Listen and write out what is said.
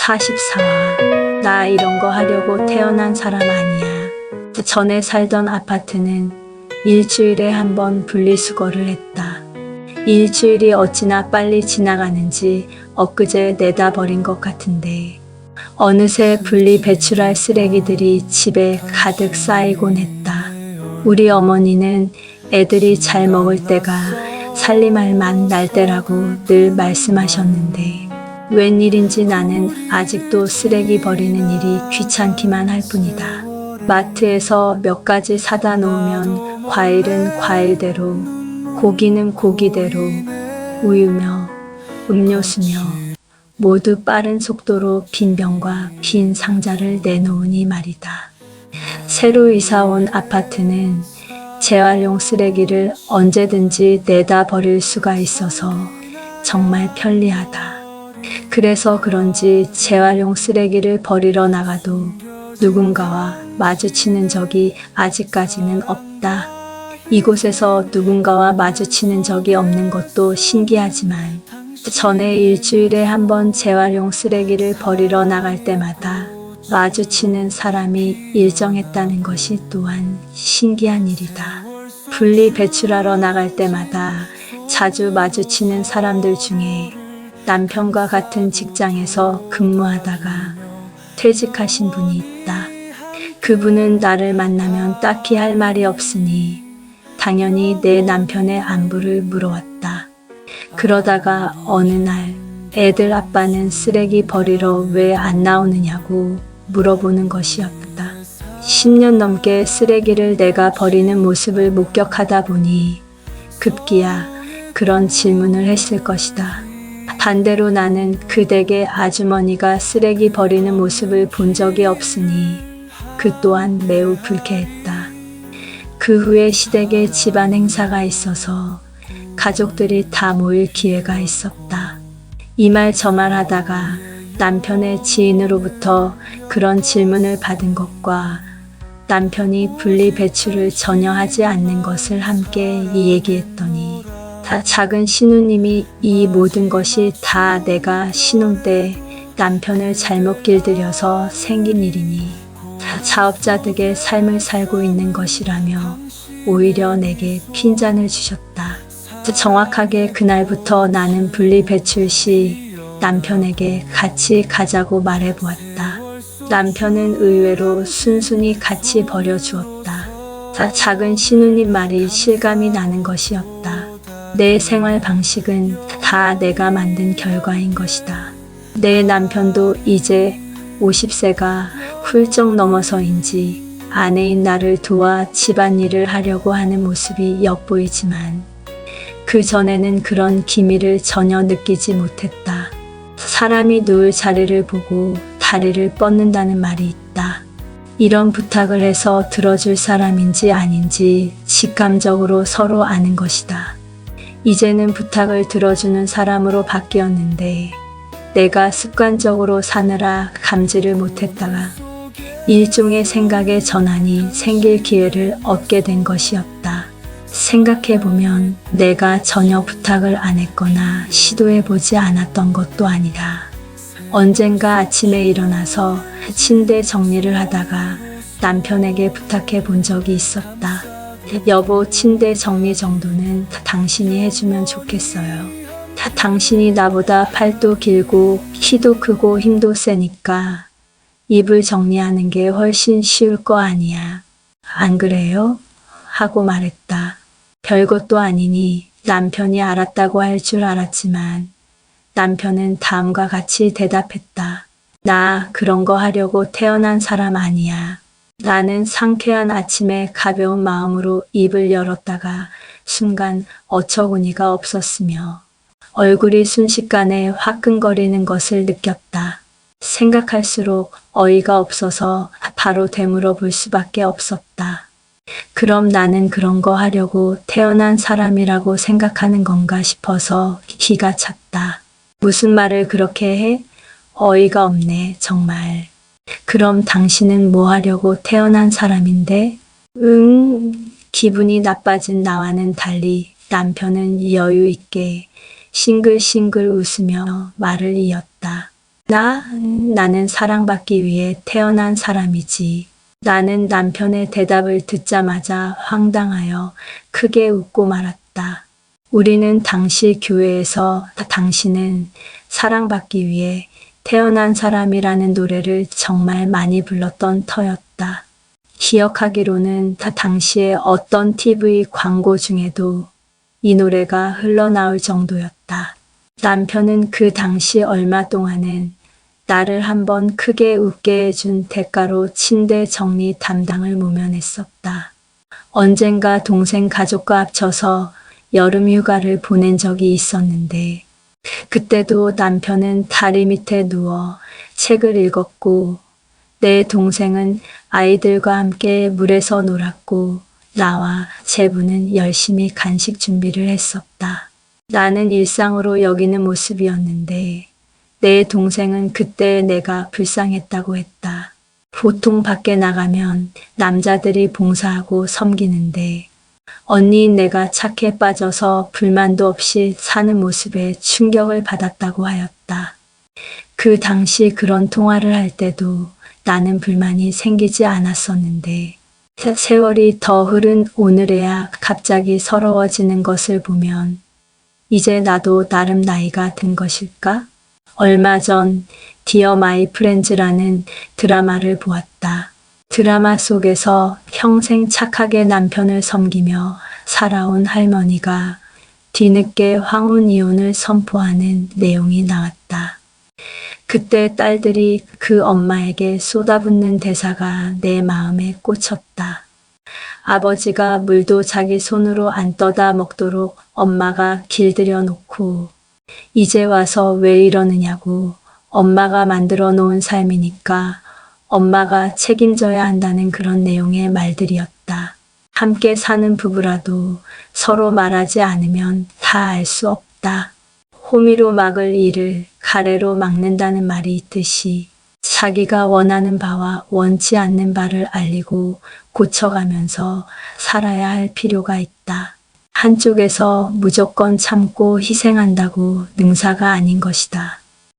44화. 나 이런 거 하려고 태어난 사람 아니야. 전에 살던 아파트는 일주일에 한 번 분리수거를 했다. 일주일이 어찌나 빨리 지나가는지 엊그제 내다 버린 것 같은데 어느새 분리 배출할 쓰레기들이 집에 가득 쌓이곤 했다. 우리 어머니는 애들이 잘 먹을 때가 살림할 맛 날 때라고 늘 말씀하셨는데 웬일인지 나는 아직도 쓰레기 버리는 일이 귀찮기만 할 뿐이다. 마트에서 몇 가지 사다 놓으면 과일은 과일대로, 고기는 고기대로, 우유며 음료수며 모두 빠른 속도로 빈 병과 빈 상자를 내놓으니 말이다. 새로 이사 온 아파트는 재활용 쓰레기를 언제든지 내다 버릴 수가 있어서 정말 편리하다. 그래서 그런지 재활용 쓰레기를 버리러 나가도 누군가와 마주치는 적이 아직까지는 없다. 이곳에서 누군가와 마주치는 적이 없는 것도 신기하지만 전에 일주일에 한 번 재활용 쓰레기를 버리러 나갈 때마다 마주치는 사람이 일정했다는 것이 또한 신기한 일이다. 분리 배출하러 나갈 때마다 자주 마주치는 사람들 중에 남편과 같은 직장에서 근무하다가 퇴직하신 분이 있다. 그분은 나를 만나면 딱히 할 말이 없으니 당연히 내 남편의 안부를 물어왔다. 그러다가 어느 날 애들 아빠는 쓰레기 버리러 왜 안 나오느냐고 물어보는 것이었다. 10년 넘게 쓰레기를 내가 버리는 모습을 목격하다 보니 급기야 그런 질문을 했을 것이다. 반대로 나는 그 댁의 아주머니가 쓰레기 버리는 모습을 본 적이 없으니 그 또한 매우 불쾌했다. 그 후에 시댁에 집안 행사가 있어서 가족들이 다 모일 기회가 있었다. 이 말 저 말 하다가 남편의 지인으로부터 그런 질문을 받은 것과 남편이 분리 배출을 전혀 하지 않는 것을 함께 얘기했더니 작은 신우님이 이 모든 것이 다 내가 신혼 때 남편을 잘못 길들여서 생긴 일이니 자업자득의 삶을 살고 있는 것이라며 오히려 내게 핀잔을 주셨다. 정확하게 그날부터 나는 분리 배출 시 남편에게 같이 가자고 말해보았다. 남편은 의외로 순순히 같이 버려주었다. 작은 신우님 말이 실감이 나는 것이었다. 내 생활 방식은 다 내가 만든 결과인 것이다. 내 남편도 이제 50세가 훌쩍 넘어서인지 아내인 나를 도와 집안일을 하려고 하는 모습이 엿보이지만 그 전에는 그런 기미를 전혀 느끼지 못했다. 사람이 누울 자리를 보고 다리를 뻗는다는 말이 있다. 이런 부탁을 해서 들어줄 사람인지 아닌지 직감적으로 서로 아는 것이다. 이제는 부탁을 들어주는 사람으로 바뀌었는데 내가 습관적으로 사느라 감지를 못했다가 일종의 생각의 전환이 생길 기회를 얻게 된 것이었다. 생각해보면 내가 전혀 부탁을 안 했거나 시도해보지 않았던 것도 아니다. 언젠가 아침에 일어나서 침대 정리를 하다가 남편에게 부탁해 본 적이 있었다. 여보, 침대 정리 정도는 당신이 해주면 좋겠어요. 당신이 나보다 팔도 길고 키도 크고 힘도 세니까 이불 정리하는 게 훨씬 쉬울 거 아니야. 안 그래요? 하고 말했다. 별것도 아니니 남편이 알았다고 할 줄 알았지만 남편은 다음과 같이 대답했다. 나 그런 거 하려고 태어난 사람 아니야. 나는 상쾌한 아침에 가벼운 마음으로 입을 열었다가 순간 어처구니가 없었으며 얼굴이 순식간에 화끈거리는 것을 느꼈다. 생각할수록 어이가 없어서 바로 되물어 볼 수밖에 없었다. 그럼 나는 그런 거 하려고 태어난 사람이라고 생각하는 건가 싶어서 기가 찼다. 무슨 말을 그렇게 해? 어이가 없네, 정말. 그럼 당신은 뭐 하려고 태어난 사람인데? 기분이 나빠진 나와는 달리 남편은 여유 있게 싱글싱글 웃으며 말을 이었다. 나는 사랑받기 위해 태어난 사람이지. 나는 남편의 대답을 듣자마자 황당하여 크게 웃고 말았다. 우리는 당시 교회에서 당신은 사랑받기 위해 태어난 사람이라는 노래를 정말 많이 불렀던 터였다. 기억하기로는 당시에 어떤 TV 광고 중에도 이 노래가 흘러나올 정도였다. 남편은 그 당시 얼마 동안은 나를 한번 크게 웃게 해준 대가로 침대 정리 담당을 모면했었다. 언젠가 동생 가족과 합쳐서 여름 휴가를 보낸 적이 있었는데 그때도 남편은 다리 밑에 누워 책을 읽었고 내 동생은 아이들과 함께 물에서 놀았고 나와 제부는 열심히 간식 준비를 했었다. 나는 일상으로 여기는 모습이었는데 내 동생은 그때 내가 불쌍했다고 했다. 보통 밖에 나가면 남자들이 봉사하고 섬기는데 언니인 내가 착해 빠져서 불만도 없이 사는 모습에 충격을 받았다고 하였다. 그 당시 그런 통화를 할 때도 나는 불만이 생기지 않았었는데 세월이 더 흐른 오늘에야 갑자기 서러워지는 것을 보면 이제 나도 나름 나이가 든 것일까? 얼마 전 디어 마이 프렌즈라는 드라마를 보았다. 드라마 속에서 평생 착하게 남편을 섬기며 살아온 할머니가 뒤늦게 황혼 이혼을 선포하는 내용이 나왔다. 그때 딸들이 그 엄마에게 쏟아붓는 대사가 내 마음에 꽂혔다. 아버지가 물도 자기 손으로 안 떠다 먹도록 엄마가 길들여 놓고 이제 와서 왜 이러느냐고 엄마가 만들어 놓은 삶이니까 엄마가 책임져야 한다는 그런 내용의 말들이었다. 함께 사는 부부라도 서로 말하지 않으면 다 알 수 없다. 호미로 막을 일을 가래로 막는다는 말이 있듯이 자기가 원하는 바와 원치 않는 바를 알리고 고쳐가면서 살아야 할 필요가 있다. 한쪽에서 무조건 참고 희생한다고 능사가 아닌 것이다.